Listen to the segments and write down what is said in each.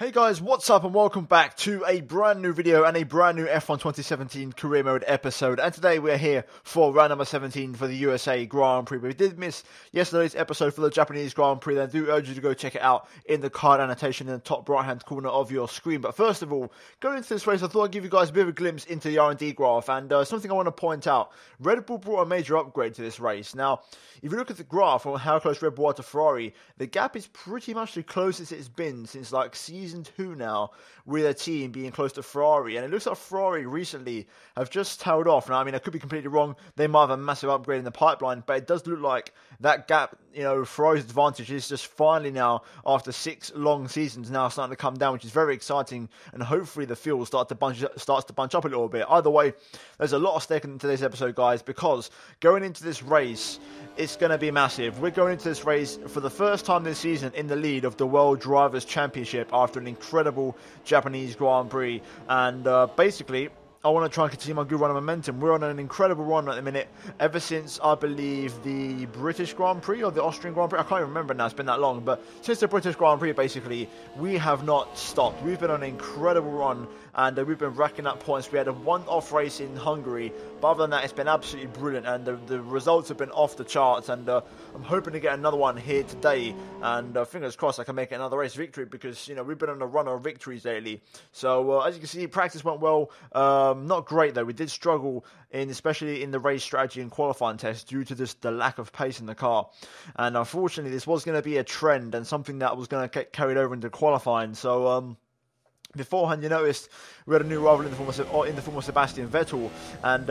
Hey guys, what's up and welcome back to a brand new video and a brand new F1 2017 Career Mode episode. And today we're here for round number 17 for the USA Grand Prix. We did miss yesterday's episode for the Japanese Grand Prix, then I do urge you to go check it out in the card annotation in the top right hand corner of your screen. But first of all, going into this race, I thought I'd give you guys a bit of a glimpse into the R&D graph, and something I want to point out. Red Bull brought a major upgrade to this race. Now, if you look at the graph on how close Red Bull are to Ferrari, the gap is pretty much the closest it's been since like Season 2 now, with a team being close to Ferrari. And it looks like Ferrari recently have just tailed off. Now, I mean, I could be completely wrong. They might have a massive upgrade in the pipeline, but it does look like that gap, Ferrari's advantage is just finally now, after 6 long seasons, now starting to come down, which is very exciting. And hopefully the field starts to bunch up a little bit. Either way, there's a lot of stake in today's episode, guys, because going into this race, it's going to be massive. We're going into this race for the first time this season in the lead of the World Drivers' Championship after an incredible Japanese Grand Prix. And basically, I want to try and continue my good run of momentum. We're on an incredible run at the minute, ever since, I believe, the British Grand Prix or the Austrian Grand Prix. I can't even remember now, it's been that long. But since the British Grand Prix, basically, we have not stopped. We've been on an incredible run, and we've been racking up points. We had a one-off race in Hungary, but other than that, it's been absolutely brilliant, and the results have been off the charts. And I'm hoping to get another one here today, and fingers crossed I can make it another race victory, because we've been on a run of victories lately. So as you can see, practice went well. Not great though. We did struggle especially in the race strategy and qualifying test, due to the lack of pace in the car. And unfortunately, this was going to be a trend and something that was going to get carried over into qualifying. So beforehand, you noticed we had a new rival in the form of Sebastian Vettel, and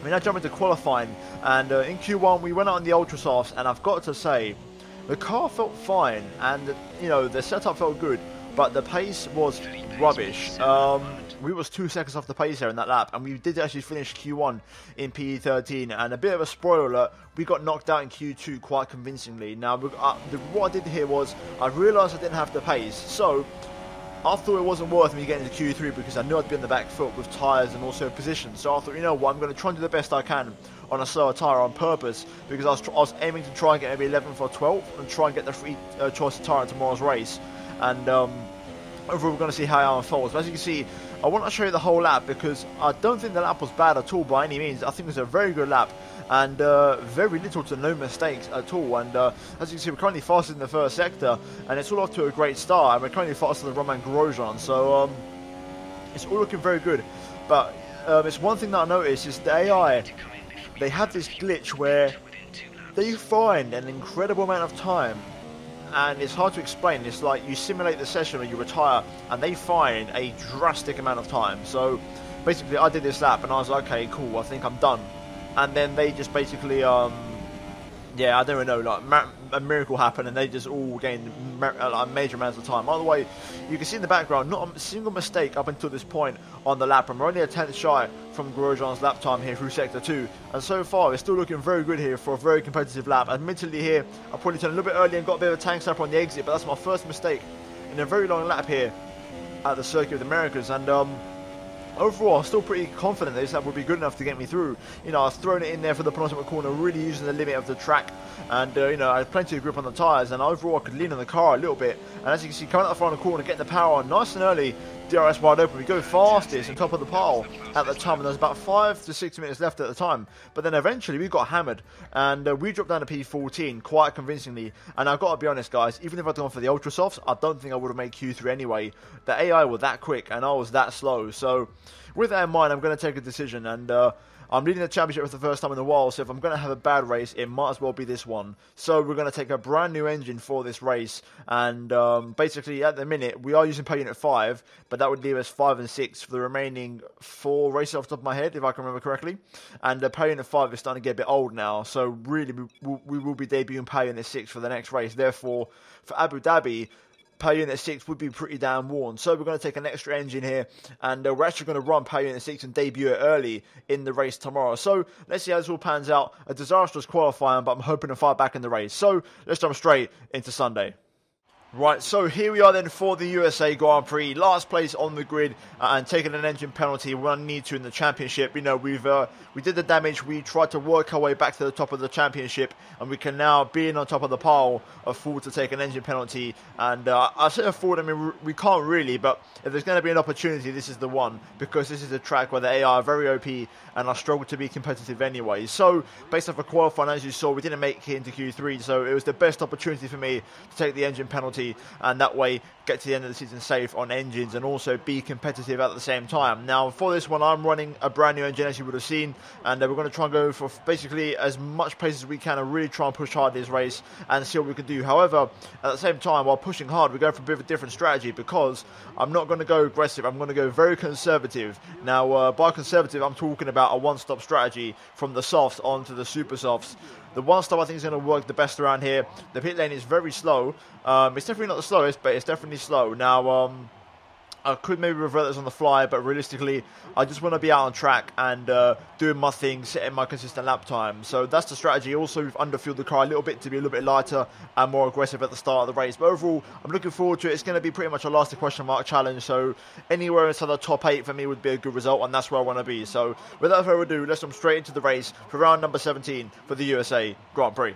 we now jump into qualifying. And in Q1, we went out on the ultra softs, and I've got to say, the car felt fine, and the setup felt good, but the pace was rubbish. We was 2 seconds off the pace there in that lap, and we did actually finish Q1 in PE13. And a bit of a spoiler alert, we got knocked out in Q2 quite convincingly. Now, what I did here was, I realised I didn't have the pace, so I thought it wasn't worth me getting into Q3, because I knew I'd be on the back foot with tyres and also position. So I thought, you know what, I'm going to try and do the best I can on a slower tyre on purpose, because I was aiming to try and get maybe 11th or 12th and try and get the free choice of tyre in tomorrow's race. And overall, we're going to see how it unfolds. But as you can see, I want to show you the whole lap, because I don't think the lap was bad at all by any means. I think it was a very good lap, and very little to no mistakes at all. And as you can see, we're currently faster in the first sector, and it's all off to a great start. And we're currently faster than Roman Grosjean, so it's all looking very good. But it's one thing that I noticed is the AI, they have this glitch where they find an incredible amount of time, and it's hard to explain. It's like you simulate the session when you retire, and they find a drastic amount of time. So basically, I did this lap, and I was like, okay, cool, I think I'm done. And then they just basically, I don't even know, like a miracle happened, and they just all gained major amounts of time. By the way, you can see in the background, not a single mistake up until this point on the lap, and we're only a 10th shy from Grosjean's lap time here through Sector 2. And so far, it's still looking very good here for a very competitive lap. Admittedly here, I probably turned a little bit early and got a bit of a tank slapper on the exit, but that's my first mistake in a very long lap here at the Circuit of the Americas. And overall, I'm still pretty confident that this lap will be good enough to get me through. I've thrown it in there for the penultimate corner, really using the limit of the track. And, I had plenty of grip on the tyres, and overall I could lean on the car a little bit. And as you can see, coming out the final corner, getting the power on nice and early, DRS wide open. We go fastest on top of the pile at the time, and there's about 5 to 6 minutes left at the time. But then eventually we got hammered, and we dropped down to P14 quite convincingly. And I've got to be honest, guys, even if I'd gone for the ultra softs, I don't think I would have made Q3 anyway. The AI were that quick, and I was that slow. So with that in mind, I'm going to take a decision, and I'm leading the championship for the first time in a while, so if I'm going to have a bad race, it might as well be this one. So we're going to take a brand new engine for this race, and basically at the minute we are using power unit 5, but that would leave us 5 and 6 for the remaining 4 races off the top of my head, if I can remember correctly. And power unit 5 is starting to get a bit old now, so really we will be debuting power unit 6 for the next race. Therefore, for Abu Dhabi, power unit 6 would be pretty damn worn. So we're going to take an extra engine here, and we're actually going to run power unit 6 and debut it early in the race tomorrow. So let's see how this all pans out. A disastrous qualifying, but I'm hoping to fight back in the race. So let's jump straight into Sunday. Right, so here we are then for the USA Grand Prix, last place on the grid and taking an engine penalty when I need to in the championship. You know, we did the damage, we tried to work our way back to the top of the championship, and we can now, being on top of the pile, afford to take an engine penalty. And I say afford, I mean, we can't really, but if there's going to be an opportunity, this is the one, because this is a track where the AI are very OP and I struggle to be competitive anyway. So, based off of qualifying, as you saw, we didn't make it into Q3, so it was the best opportunity for me to take the engine penalty, and that way get to the end of the season safe on engines and also be competitive at the same time. Now for this one, I'm running a brand new engine, as you would have seen, and we're going to try and go for basically as much pace as we can and really try and push hard this race and see what we can do. However, at the same time, while pushing hard, we're going for a bit of a different strategy, because I'm not going to go aggressive, I'm going to go very conservative. Now by conservative, I'm talking about a one-stop strategy from the softs onto the super softs. The one stop I think is going to work the best around here. The pit lane is very slow. It's definitely not the slowest, but it's definitely slow. Now, I could maybe revert this on the fly, but realistically, I just want to be out on track and doing my thing, setting my consistent lap time. So that's the strategy. Also, we've underfueled the car a little bit to be a little bit lighter and more aggressive at the start of the race. But overall, I'm looking forward to it. It's going to be pretty much a last question mark challenge. So anywhere inside the top 8 for me would be a good result, and that's where I want to be. So without further ado, let's jump straight into the race for round number 17 for the USA Grand Prix.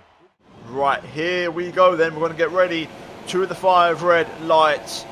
Right, here we go then. We're going to get ready. 2 of the 5 red lights.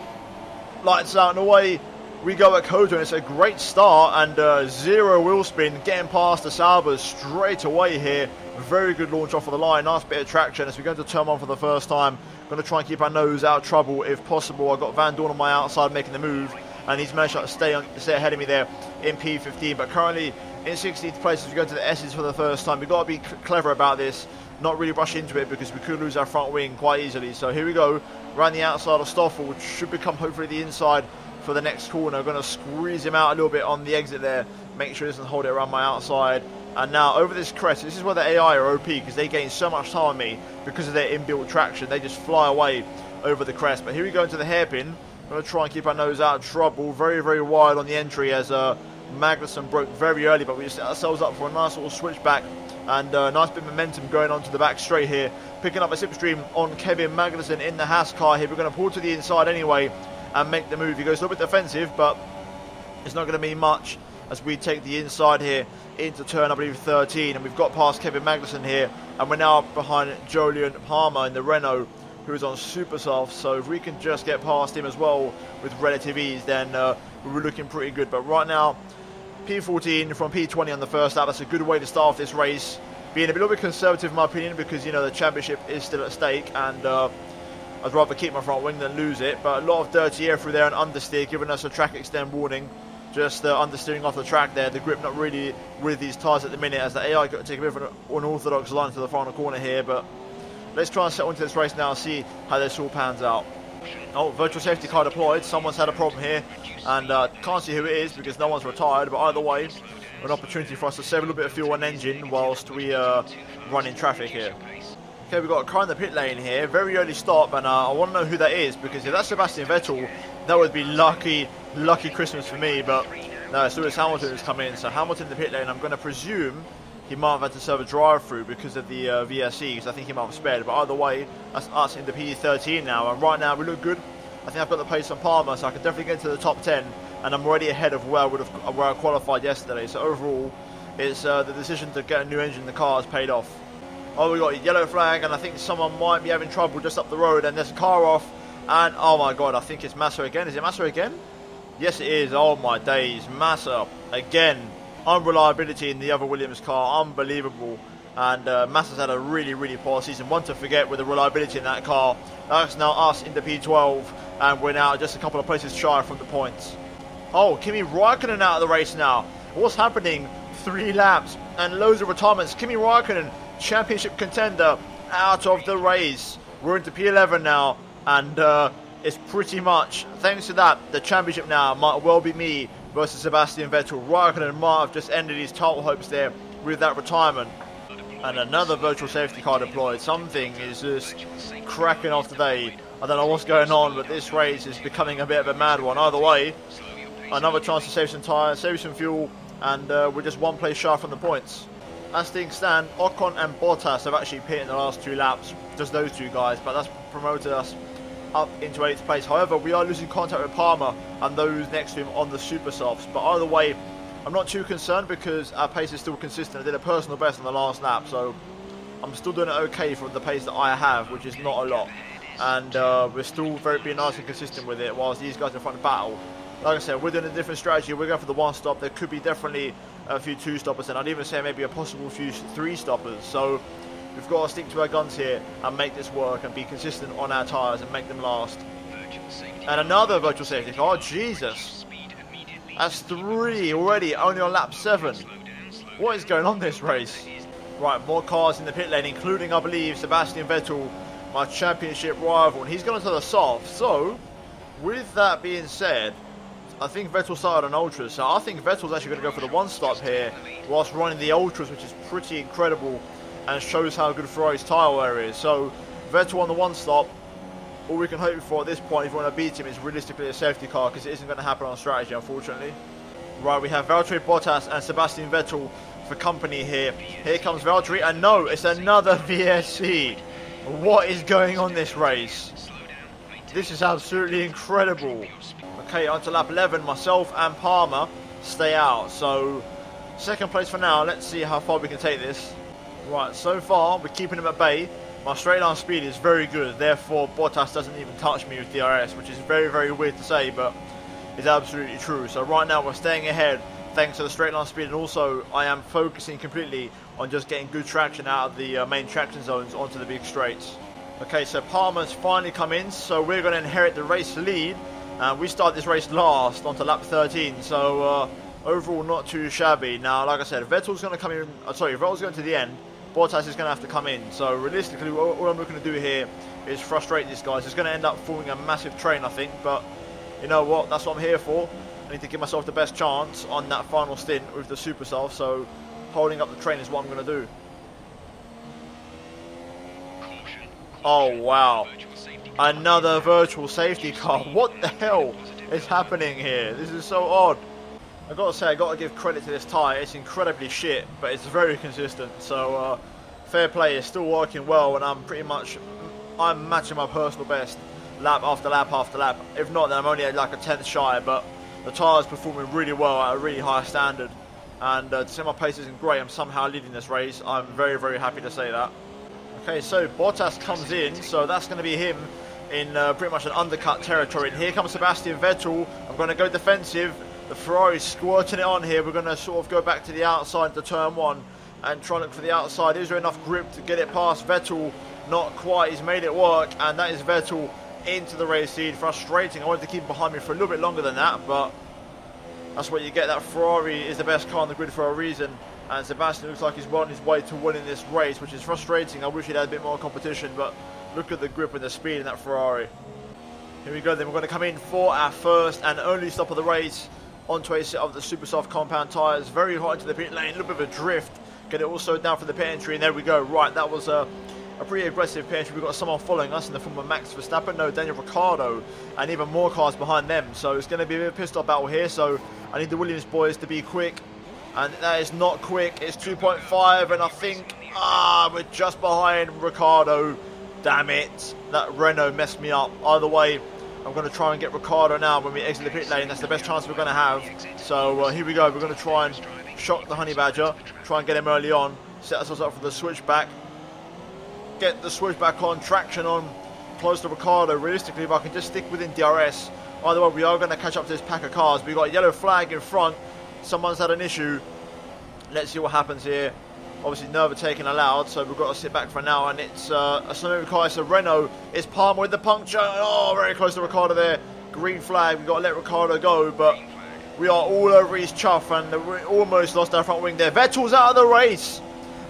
Lights out and away we go at Koto, and it's a great start, and 0 wheel spin, getting past the Saubers straight away here. Very good launch off of the line, nice bit of traction as we go into turn 1 for the first time. Going to try and keep our nose out of trouble if possible. I've got Van Dorn on my outside making the move, and he's managed to stay ahead of me there in P15, but currently in 16th place as we go to the S's for the first time. We've got to be clever about this, not really rush into it, because we could lose our front wing quite easily. So here we go, around the outside of Stoffel, which should become hopefully the inside for the next corner. Going to squeeze him out a little bit on the exit there, make sure he doesn't hold it around my outside. And now over this crest, this is where the AI are OP, because they gain so much time on me because of their inbuilt traction. They just fly away over the crest. But here we go into the hairpin. Going to try and keep our nose out of trouble. Very, very wide on the entry as Magnussen broke very early, but we set ourselves up for a nice little switchback. And nice bit of momentum going on to the back straight here. Picking up a slipstream on Kevin Magnussen in the Haas car here. We're going to pull to the inside anyway and make the move. He goes a little bit defensive, but it's not going to mean much as we take the inside here into turn, I believe, 13. And we've got past Kevin Magnussen here. And we're now behind Jolyon Palmer in the Renault, who is on super soft. So if we can just get past him as well with relative ease, then we're looking pretty good. But right now, P14 from P20 on the first lap. That's a good way to start off this race. Being a little bit conservative in my opinion, because, you know, the championship is still at stake, and I'd rather keep my front wing than lose it. But a lot of dirty air through there and understeer, giving us a track extend warning. Just understeering off the track there. The grip not really with these tyres at the minute, as the AI got to take a bit of an unorthodox line to the final corner here. But let's try and settle into this race now and see how this all pans out. Oh, virtual safety car deployed. Someone's had a problem here, and can't see who it is because no one's retired. But either way, an opportunity for us to save a little bit of fuel on engine whilst we run in traffic here. Okay, we've got a car in the pit lane here. Very early stop, and I want to know who that is, because if that's Sebastian Vettel, that would be lucky Christmas for me. But no, it's Lewis Hamilton who's come in. So Hamilton in the pit lane. I'm going to presume he might have had to serve a drive-through because of the VSC, because I think he might have spared. But either way, that's us in the P13 now, and right now we look good. I think I've got the pace on Palmer, so I can definitely get into the top 10, and I'm already ahead of where I qualified yesterday. So overall, it's the decision to get a new engine in the car has paid off. Oh, we got a yellow flag, and I think someone might be having trouble just up the road, and there's a car off, and oh my god, I think it's Massa again. Is it Massa again? Yes, it is. Oh my days, Massa again. Unreliability in the other Williams car, unbelievable. And Massa's had a really, really poor season. One to forget with the reliability in that car. That's now us in the P12, and we're now just a couple of places shy from the points. Oh, Kimi Raikkonen out of the race now. What's happening? 3 laps and loads of retirements. Kimi Raikkonen, championship contender, out of the race. We're into P11 now, and it's pretty much, thanks to that, the championship now might well be me versus Sebastian Vettel. Raikkonen might have just ended his title hopes there with that retirement. And another virtual safety car deployed. Something is just cracking off today. I don't know what's going on, but this race is becoming a bit of a mad one. Either way, another chance to save some tyres, save some fuel, and we're just one place shy from the points. As things stand, Ocon and Bottas have actually pitted in the last 2 laps. Just those 2 guys, but that's promoted us up into 8th place. However, we are losing contact with Palmer and those next to him on the super softs. But either way, I'm not too concerned because our pace is still consistent. I did a personal best on the last lap, so I'm still doing it okay for the pace that I have, which is not a lot. And we're still being nice and consistent with it, whilst these guys in front battle. Like I said, we're doing a different strategy. We're going for the 1-stop. There could be definitely a few 2-stoppers, and I'd even say maybe a possible few 3-stoppers. So we've got to stick to our guns here and make this work and be consistent on our tyres and make them last. And another virtual safety car. Oh, Jesus. That's 3 already, only on lap 7. What is going on this race? Right, more cars in the pit lane, including, I believe, Sebastian Vettel, my championship rival. And he's gone to the soft. So, with that being said, I think Vettel started on Ultras, so I think Vettel's actually going to go for the 1-stop here whilst running the Ultras, which is pretty incredible and shows how good Ferrari's tyre wear is. So Vettel on the 1-stop, all we can hope for at this point if we want to beat him is realistically a safety car, because it isn't going to happen on strategy, unfortunately. Right, we have Valtteri Bottas and Sebastian Vettel for company here. Here comes Valtteri, and no, it's another VSC. What is going on this race? This is absolutely incredible. Okay, on to lap 11, myself and Palmer stay out. So, 2nd place for now. Let's see how far we can take this. Right, so far, we're keeping him at bay. My straight line speed is very good. Therefore, Bottas doesn't even touch me with DRS, which is very, very weird to say, but it's absolutely true. So right now, we're staying ahead thanks to the straight line speed. And also, I am focusing completely on just getting good traction out of the main traction zones onto the big straights. Okay, so Palmer's finally come in. So we're going to inherit the race lead. And we start this race last onto lap 13, so overall not too shabby. Now, like I said, Vettel's going to come in, Vettel's going to the end, Bottas is going to have to come in. So realistically, all I'm looking to do here is frustrate these guys. It's going to end up forming a massive train, I think, but you know what, that's what I'm here for. I need to give myself the best chance on that final stint with the super soft, so holding up the train is what I'm going to do. Oh, wow. Another virtual safety car. What the hell is happening here? This is so odd. I gotta say, I gotta give credit to this tyre. It's incredibly shit, but it's very consistent. So fair play. It's still working well, and I'm matching my personal best lap after lap after lap. If not, then I'm only at like a 10th shy. But the tyre's performing really well at a really high standard. And to say my pace isn't great, I'm somehow leading this race. I'm very, very happy to say that. Okay, so Bottas comes in, so that's going to be him in pretty much an undercut territory. And here comes Sebastian Vettel. I'm going to go defensive. The Ferrari's squirting it on here. We're going to sort of go back to the outside to turn 1 and try and look for the outside. Is there enough grip to get it past Vettel? Not quite. He's made it work, and that is Vettel into the race lead. Frustrating. I wanted to keep him behind me for a little bit longer than that, but that's what you get. That Ferrari is the best car on the grid for a reason, and Sebastian looks like he's on his way to winning this race, which is frustrating. I wish he'd had a bit more competition, but look at the grip and the speed in that Ferrari. Here we go then. We're going to come in for our first and only stop of the race onto a set of the super soft compound tyres. Very hot into the pit lane. A little bit of a drift. Get it all slowed down for the pit entry, and there we go. Right, that was a pretty aggressive pit entry. We've got someone following us in the form of Max Verstappen. No, Daniel Ricciardo, and even more cars behind them. So it's going to be a bit of a pissed off battle here. So I need the Williams boys to be quick. And that is not quick. It's 2.5, and I think, we're just behind Ricciardo. Damn it. That Renault messed me up. Either way, I'm going to try and get Ricciardo now when we exit the pit lane. That's the best chance we're going to have. So here we go. We're going to try and shock the Honey Badger. Try and get him early on. Set ourselves up for the switchback. Get the switchback on. Traction on. Close to Ricciardo. Realistically, if I can just stick within DRS. Either way, we are going to catch up to this pack of cars. We've got a yellow flag in front. Someone's had an issue. Let's see what happens here. Obviously, no overtaking allowed, so we've got to sit back for now. And it's a slow car. So Renault is Palmer with the puncture. Oh, very close to Ricciardo there. Green flag. We've got to let Ricciardo go, but we are all over his chuff, and we almost lost our front wing there. Vettel's out of the race.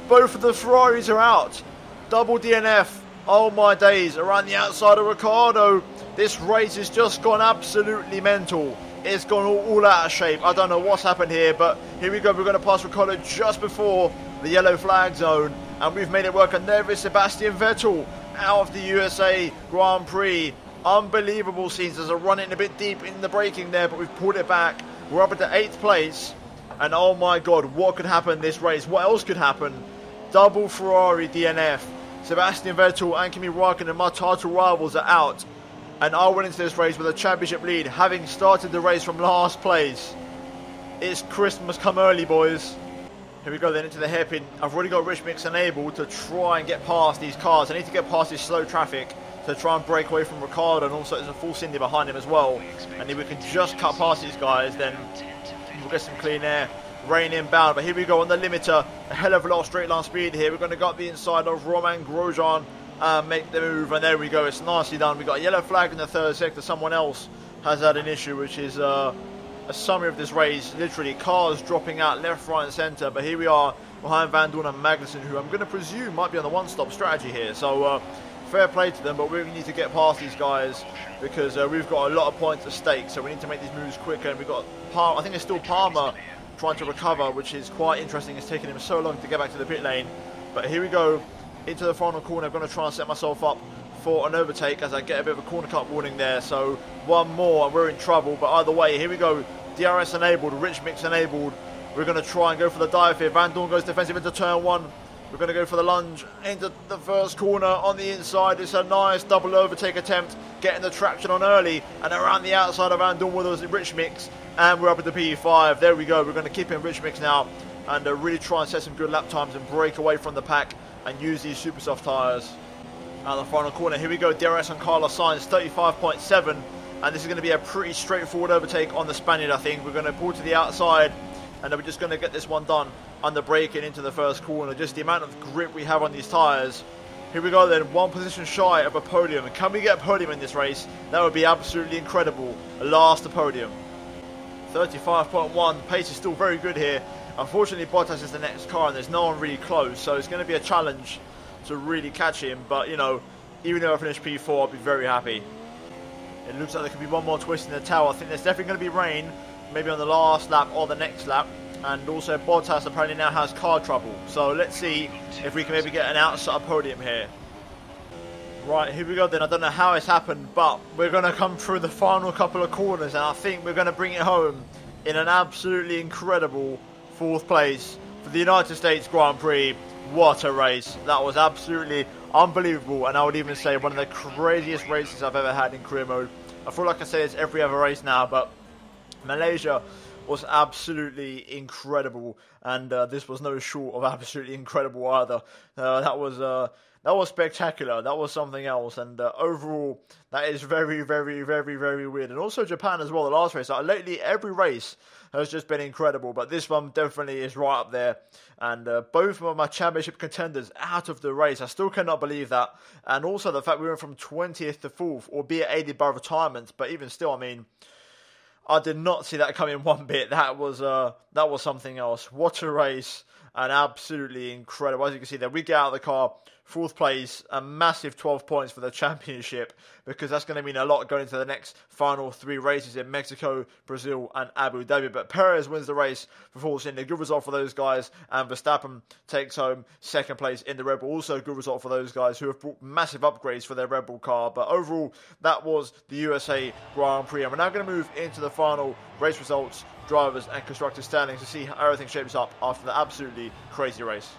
Both of the Ferraris are out. Double DNF. Oh my days. Around the outside of Ricciardo. This race has just gone absolutely mental. It's gone all out of shape. I don't know what's happened here, but here we go. We're going to pass Ricciardo just before the yellow flag zone, and we've made it work. And there is Sebastian Vettel out of the USA Grand Prix. Unbelievable scenes. There's a run in a bit deep in the braking there, but we've pulled it back. We're up at the 8th place, and oh my god, what could happen this race? What else could happen? Double Ferrari DNF. Sebastian Vettel and Kimi Raikkonen, my title rivals, are out. And I went into this race with a championship lead, having started the race from last place. It's Christmas come early, boys. Here we go then into the hairpin. I've already got Rich Mix enabled to try and get past these cars. I need to get past this slow traffic to try and break away from Ricardo, and also there's a full Cindy behind him as well. And if we can just cut past these guys, then we'll get some clean air. Rain inbound, but here we go on the limiter. A hell of a lot of straight line speed here. We're going to go up the inside of Roman Grosjean and make the move, and there we go. It's nicely done. We got a yellow flag in the third sector. Someone else has had an issue, which is a summary of this race. Literally cars dropping out left, right and centre, but here we are behind Van Dorn and Magnussen, who I'm going to presume might be on the one-stop strategy here. So fair play to them, but we need to get past these guys because we've got a lot of points at stake, so we need to make these moves quicker. And we've got I think it's still Palmer trying to recover, which is quite interesting. It's taken him so long to get back to the pit lane. But here we go into the final corner. I'm going to try and set myself up for an overtake as I get a bit of a corner cut warning there. So one more and we're in trouble. But either way, here we go. DRS enabled, Rich Mix enabled. We're going to try and go for the dive here. Van Dorn goes defensive into turn one. We're going to go for the lunge into the first corner on the inside. It's a nice double overtake attempt, getting the traction on early and around the outside of Van Dorn with us, Rich Mix, and we're up at the P5. There we go. We're going to keep in Rich Mix now and really try and set some good lap times and break away from the pack and use these super soft tyres. Out the final corner, here we go. DRS on Carlos Sainz, 35.7, and this is going to be a pretty straightforward overtake on the Spaniard. I think we're going to pull to the outside, and then we're just going to get this one done under braking into the first corner. Just the amount of grip we have on these tyres. Here we go then, one position shy of a podium. Can we get a podium in this race? That would be absolutely incredible. Last a podium. 35.1, pace is still very good here. Unfortunately, Bottas is the next car and there's no one really close, so it's going to be a challenge to really catch him. But, you know, even though I finish P4, I'll be very happy. It looks like there could be one more twist in the tower. I think there's definitely going to be rain, maybe on the last lap or the next lap. And also Bottas apparently now has car trouble. So let's see if we can maybe get an outside podium here. Right, here we go then. I don't know how it's happened, but we're going to come through the final couple of corners, and I think we're going to bring it home in an absolutely incredible 4th place for the United States Grand Prix. What a race. That was absolutely unbelievable, and I would even say one of the craziest races I've ever had in career mode. I feel like I say it's every other race now, but Malaysia was absolutely incredible, and this was no short of absolutely incredible either. That was spectacular. That was something else, and overall, that is very, very, very, very weird. And also Japan as well, the last race. Lately, every race has just been incredible, but this one definitely is right up there. And both of my championship contenders out of the race. I still cannot believe that. And also the fact we went from 20th to 4th, albeit aided by retirement, but even still, I mean, I did not see that coming one bit. That was something else. What a race, and absolutely incredible. As you can see there, we get out of the car, 4th place, a massive 12 points for the championship, because that's going to mean a lot going into the next final 3 races in Mexico, Brazil and Abu Dhabi. But Perez wins the race for Force India. Good result for those guys, and Verstappen takes home 2nd place in the Red Bull. Also a good result for those guys who have brought massive upgrades for their Red Bull car. But overall, that was the USA Grand Prix, and we're now going to move into the final race results, drivers and constructors standings, to see how everything shapes up after the absolutely crazy race.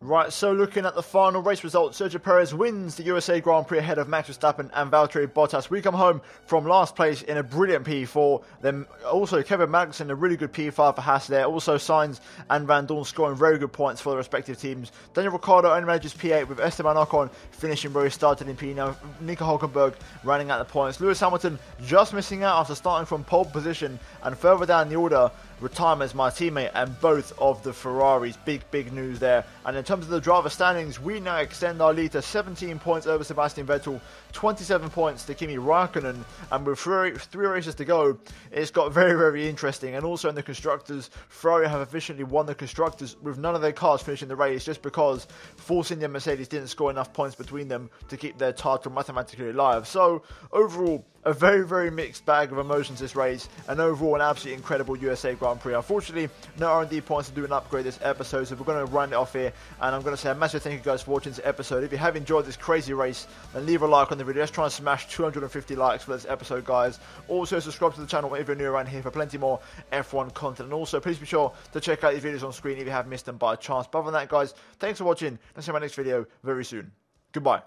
Right, so looking at the final race results, Sergio Perez wins the USA Grand Prix ahead of Max Verstappen and Valtteri Bottas. We come home from last place in a brilliant P4. Then also Kevin Magnussen, a really good P5 for Haas there. Also Sainz and Van Dorn scoring very good points for the respective teams. Daniel Ricciardo only manages P8 with Esteban Ocon finishing where he started in P9. Nico Hulkenberg running out the points. Lewis Hamilton just missing out after starting from pole position, and further down the order, retirements my teammate and both of the Ferraris. Big news there. And in terms of the driver standings, we now extend our lead to 17 points over Sebastian Vettel, 27 points to Kimi Raikkonen, and with three races to go, it's got very interesting. And also in the constructors, Ferrari have efficiently won the constructors with none of their cars finishing the race, just because Force India and Mercedes didn't score enough points between them to keep their title mathematically alive. So overall, a very mixed bag of emotions this race, and overall an absolutely incredible USA Grand Prix. Unfortunately, no R&D points to do an upgrade this episode, so we're going to round it off here, and I'm going to say a massive thank you guys for watching this episode. If you have enjoyed this crazy race, then leave a like on the video. Let's try and smash 250 likes for this episode, guys. Also subscribe to the channel if you're new around here for plenty more F1 content, and also please be sure to check out these videos on screen if you have missed them by chance. But other than that, guys, thanks for watching. I'll see you in my next video very soon. Goodbye.